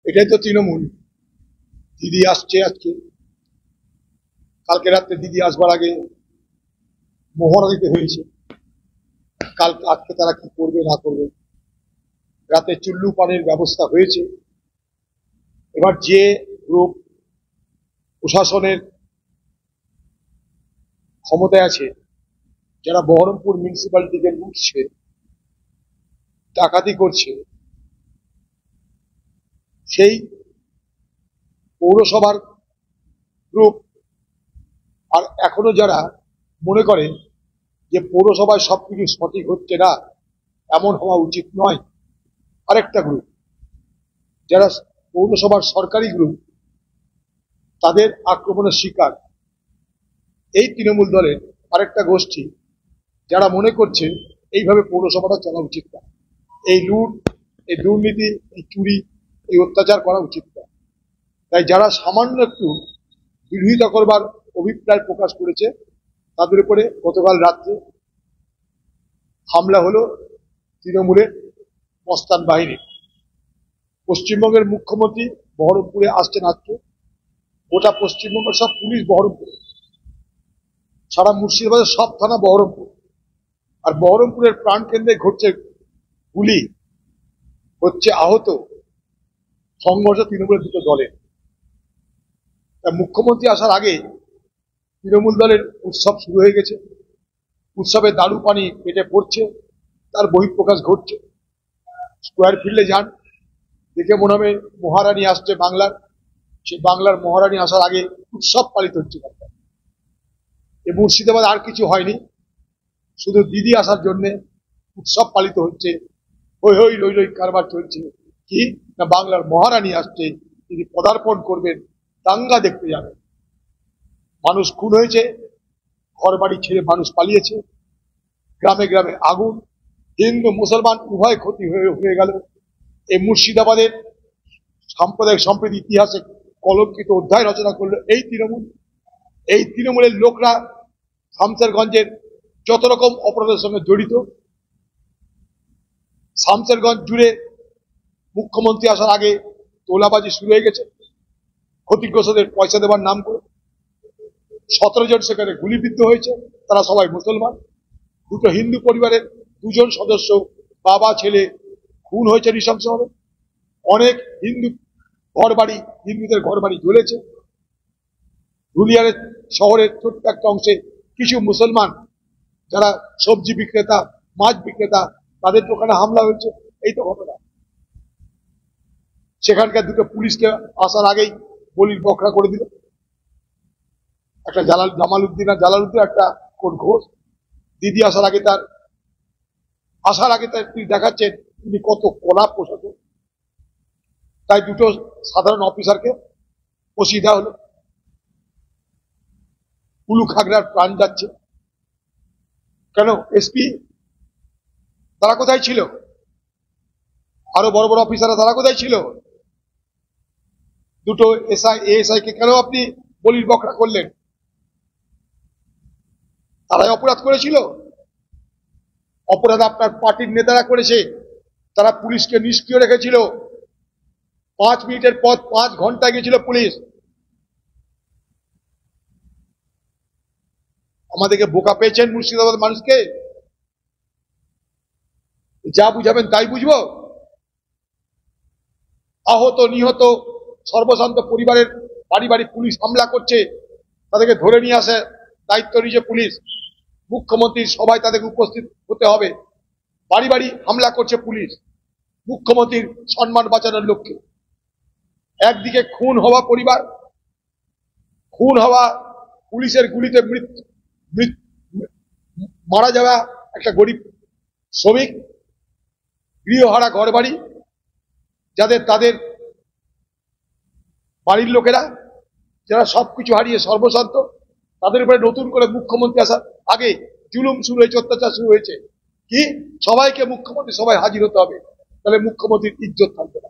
এটাই তো তৃণমূল। দিদি আসছে আজকে, কালকে রাত্রে দিদি আসবার আগে মহড়া দিতে হয়েছে। আজকে তারা কি করবে না করবে, রাতে চুল্লু পানের ব্যবস্থা হয়েছে। এবার যে গ্রুপ প্রশাসনের ক্ষমতায় আছে, যারা বহরমপুর মিউনিসিপ্যালিটিকে লুটছে, ডাকাতি করছে, সেই পৌরসভার গ্রুপ আর এখনো যারা মনে করে যে পৌরসভায় সবকিছু সঠিক হচ্ছে না, এমন হওয়া উচিত নয়, আরেকটা গ্রুপ যারা পৌরসভার সরকারি গ্রুপ, তাদের আক্রমণের শিকার এই তৃণমূল দলের আরেকটা গোষ্ঠী, যারা মনে করছে এইভাবে পৌরসভাটা চলা উচিত না, এই লুট, এই দুর্নীতি, এই চুরি, এই অত্যাচার করা উচিত না। তাই যারা সামান্য একটু বিরোধিতা করবার অভিপ্রায় প্রকাশ করেছে, তাদের উপরে গতকাল রাত্রে হামলা হলো তৃণমূলের মস্তান বাহিনী। পশ্চিমবঙ্গের মুখ্যমন্ত্রী বহরমপুরে আসছেন আজকে, গোটা পশ্চিমবঙ্গের সব পুলিশ বহরমপুরে, সারা মুর্শিদাবাদের সব থানা বহরমপুর, আর বহরমপুরের প্রাণ কেন্দ্রে ঘটছে গুলি, হচ্ছে আহত, সংঘর্ষ তৃণমূলের দুটো দলের। মুখ্যমন্ত্রী আসার আগে তৃণমূল দলের উৎসব শুরু হয়ে গেছে, উৎসবে দারু পানি পেটে পড়ছে, তার বহিঃপ্রকাশ ঘটছে। স্কোয়ার ফিল্ডে যান, দেখে মনে হবে মহারানী আসছে বাংলার, সেই বাংলার মহারানী আসার আগে উৎসব পালিত হচ্ছে। এই মুর্শিদাবাদ আর কিছু হয়নি, শুধু দিদি আসার জন্য উৎসব পালিত হচ্ছে, হই হই রই রই কারবার চলছে। কি না, বাংলার মহারানী আসছে, তিনি পদার্পণ করবেন, দাঙ্গা দেখতে যাবেন। মানুষ খুন হয়েছে, ঘর বাড়ি ছেড়ে মানুষ পালিয়েছে, গ্রামে গ্রামে আগুন, হিন্দু মুসলমান উভয় ক্ষতি হয়ে গেল। এই মুর্শিদাবাদের সাম্প্রদায়িক সম্প্রীতি ইতিহাসে কলঙ্কিত অধ্যায় রচনা করলো এই তৃণমূল। এই তৃণমূলের লোকরা শামসেরগঞ্জের যত রকম অপরাধের সঙ্গে জড়িত। শামসেরগঞ্জ জুড়ে মুখ্যমন্ত্রী আসার আগে তোলাবাজি শুরু হয়ে গেছে, ক্ষতিগ্রস্তদের পয়সা দেওয়ার নাম করে। 17 জন সেখানে গুলিবিদ্ধ হয়েছে, তারা সবাই মুসলমান। দুটো হিন্দু পরিবারের 2 জন সদস্য, বাবা ছেলে, খুন হয়েছে নৃশংসভাবে। অনেক হিন্দু ঘরবাড়ি, হিন্দুদের ঘরবাড়ি জ্বলেছে। ধুলিয়ানের শহরের ছোট্ট একটা অংশে কিছু মুসলমান যারা সবজি বিক্রেতা, মাছ বিক্রেতা, তাদের দোকানে হামলা হয়েছে। এই তো ঘটনা। সেখানকার দুটো পুলিশকে আসার আগেই বলির বকরা করে দিল, একটা জামালউদ্দিন আর জালালউদ্দিন, একটা কোন ঘোষ। দিদি আসার আগে তার তিনি দেখাচ্ছেন তিনি কত কলা প্রশাসন। তাই দুটো সাধারণ অফিসারকে বসিয়ে দেওয়া হলো। কুলু খাগড়ার প্রাণ যাচ্ছে কেন? এসপি তারা কোথায় ছিল? আরো বড় বড় অফিসাররা তারা কোথায় ছিল? দুটো এএসআই কে কেন আপনি বলির বকরা করলেন? তারাই অপরাধ করেছিল। অপরাধ আপনার পার্টির নেতারা করেছে, তারা পুলিশকে নিষ্ক্রিয় রেখেছিল। 5 মিনিটের পথ 5 ঘন্টা গেছিল পুলিশ। আমাদেরকে বোকা পেয়েছেন মুর্শিদাবাদ মানুষকে, যা বুঝাবেন তাই বুঝবো। আহত নিহত সর্বশান্ত পরিবারের বাড়ি বাড়ি পুলিশ হামলা করছে, তাদেরকে ধরে নিয়ে আসে দায়িত্ব নিয়েছে পুলিশ। মুখ্যমন্ত্রীর সভায় তাদেরকে উপস্থিত হতে হবে। বাড়ি বাড়ি হামলা করছে পুলিশ মুখ্যমন্ত্রীর সম্মান বাঁচানোর লক্ষ্যে। একদিকে খুন হওয়া পরিবার, খুন হওয়া, পুলিশের গুলিতে মারা যাওয়া একটা গরিব শ্রমিক, গৃহহারা ঘর বাড়ি, তাদের বাড়ির লোকেরা যারা সবকিছু হারিয়ে সর্বশান্ত, তাদের উপরে নতুন করে মুখ্যমন্ত্রী আসার আগে জুলুম শুরু হয়েছে, অত্যাচার শুরু হয়েছে। কি সবাইকে মুখ্যমন্ত্রী সবাই হাজির হতে হবে, তাহলে মুখ্যমন্ত্রীর ইজ্জত থাকবে না।